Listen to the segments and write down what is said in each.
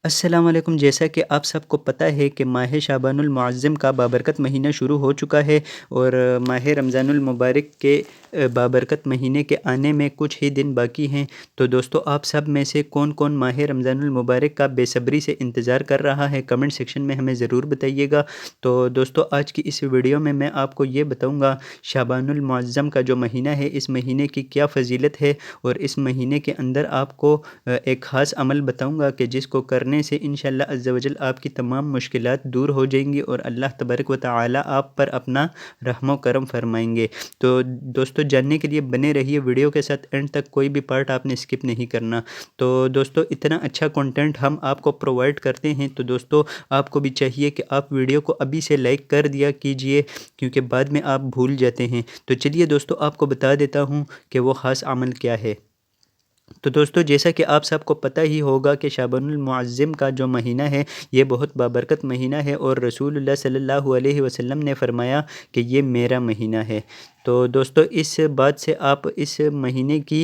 السلام علیکم۔ جیسا کہ آپ سب کو پتہ ہے کہ ماہ شعبان المعظم کا بابرکت مہینہ شروع ہو چکا ہے اور ماہ رمضان المبارک کے بابرکت مہینے کے آنے میں کچھ ہی دن باقی ہیں۔ تو دوستو، آپ سب میں سے کون کون ماہ رمضان المبارک کا بے صبری سے انتظار کر رہا ہے، کمنٹ سیکشن میں ہمیں ضرور بتائیے گا۔ تو دوستو، آج کی اس ویڈیو میں آپ کو یہ بتاؤں گا شعبان المعظم کا جو مہینہ ہے، اس مہینے کی کیا فضیلت ہے، اور اس مہینے کے اندر آپ کو ایک خاص عمل بتاؤں گا کہ جس کو کرنے سے انشاءاللہ عز و جل آپ کی تمام مشکلات دور ہو جائیں گی اور اللہ تبارک و تعالی آپ پر اپنا رحم و کرم فرمائیں گے۔ تو دوستو، جاننے کے لیے بنے رہیے ویڈیو کے ساتھ اینڈ تک، کوئی بھی پارٹ آپ نے سکپ نہیں کرنا۔ تو دوستو، اتنا اچھا کنٹینٹ ہم آپ کو پرووائڈ کرتے ہیں، تو دوستو آپ کو بھی چاہیے کہ آپ ویڈیو کو ابھی سے لائک کر دیا کیجئے، کیونکہ بعد میں آپ بھول جاتے ہیں۔ تو چلیے دوستو، آپ کو بتا دیتا ہوں کہ وہ خاص عمل کیا ہے۔ تو دوستو، جیسا کہ آپ سب کو پتہ ہی ہوگا کہ شعبان المعظم کا جو مہینہ ہے، یہ بہت بابرکت مہینہ ہے، اور رسول اللہ صلی اللہ علیہ وسلم نے فرمایا کہ یہ میرا مہینہ ہے۔ تو دوستو، اس بات سے آپ اس مہینے کی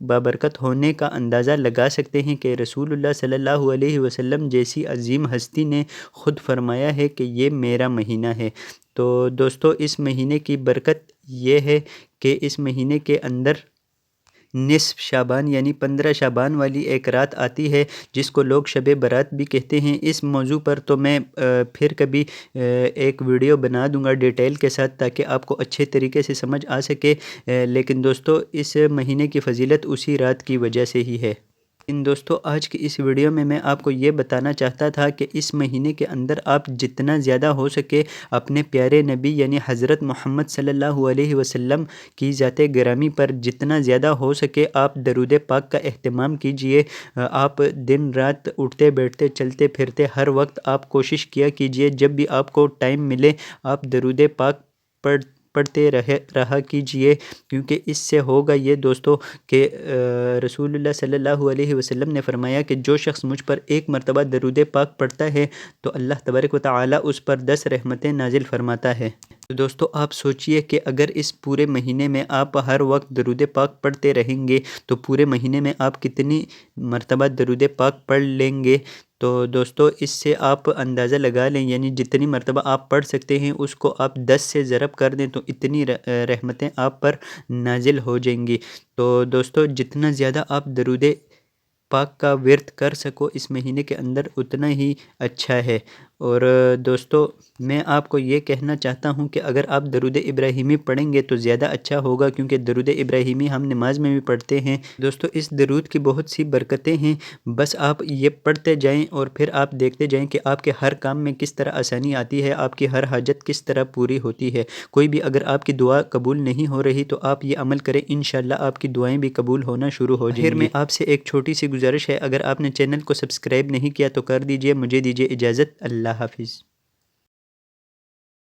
بابرکت ہونے کا اندازہ لگا سکتے ہیں کہ رسول اللہ صلی اللہ علیہ وسلم جیسی عظیم ہستی نے خود فرمایا ہے کہ یہ میرا مہینہ ہے۔ تو دوستو، اس مہینے کی برکت یہ ہے کہ اس مہینے کے اندر نصف شعبان یعنی 15 شعبان والی ایک رات آتی ہے، جس کو لوگ شب برات بھی کہتے ہیں۔ اس موضوع پر تو میں پھر کبھی ایک ویڈیو بنا دوں گا ڈیٹیل کے ساتھ، تاکہ آپ کو اچھے طریقے سے سمجھ آ سکے، لیکن دوستو اس مہینے کی فضیلت اسی رات کی وجہ سے ہی ہے۔ دوستو، آج کی اس ویڈیو میں آپ کو یہ بتانا چاہتا تھا کہ اس مہینے کے اندر آپ جتنا زیادہ ہو سکے اپنے پیارے نبی یعنی حضرت محمد صلی اللہ علیہ وسلم کی ذات گرامی پر جتنا زیادہ ہو سکے آپ درود پاک کا اہتمام کیجئے۔ آپ دن رات اٹھتے بیٹھتے چلتے پھرتے ہر وقت آپ کوشش کیا کیجئے، جب بھی آپ کو ٹائم ملے آپ درود پاک پڑھتے رہا کیجئے، کیونکہ اس سے ہوگا یہ دوستو کہ رسول اللہ صلی اللہ علیہ وسلم نے فرمایا کہ جو شخص مجھ پر ایک مرتبہ درود پاک پڑھتا ہے تو اللہ تبارک و تعالی اس پر 10 رحمتیں نازل فرماتا ہے۔ تو دوستو، آپ سوچئے کہ اگر اس پورے مہینے میں آپ ہر وقت درود پاک پڑھتے رہیں گے تو پورے مہینے میں آپ کتنی مرتبہ درود پاک پڑھ لیں گے۔ تو دوستو، اس سے آپ اندازہ لگا لیں، یعنی جتنی مرتبہ آپ پڑھ سکتے ہیں اس کو آپ 10 سے ضرب کر دیں تو اتنی رحمتیں آپ پر نازل ہو جائیں گی۔ تو دوستو، جتنا زیادہ آپ درود پاک کا ورد کر سکو اس مہینے کے اندر اتنا ہی اچھا ہے۔ اور دوستو، میں آپ کو یہ کہنا چاہتا ہوں کہ اگر آپ درود ابراہیمی پڑھیں گے تو زیادہ اچھا ہوگا، کیونکہ درود ابراہیمی ہم نماز میں بھی پڑھتے ہیں۔ دوستو، اس درود کی بہت سی برکتیں ہیں، بس آپ یہ پڑھتے جائیں اور پھر آپ دیکھتے جائیں کہ آپ کے ہر کام میں کس طرح آسانی آتی ہے، آپ کی ہر حاجت کس طرح پوری ہوتی ہے۔ کوئی بھی اگر آپ کی دعا قبول نہیں ہو رہی تو آپ یہ عمل کریں، انشاءاللہ آپ کی دعائیں بھی قبول ہونا شروع ہو جائیں گی۔ آخر میں آپ سے ایک چھوٹی سی گزارش ہے، اگر آپ نے چینل کو سبسکرائب نہیں کیا تو کر دیجئے۔ مجھے دیجئے اجازت، اللہ حافظ۔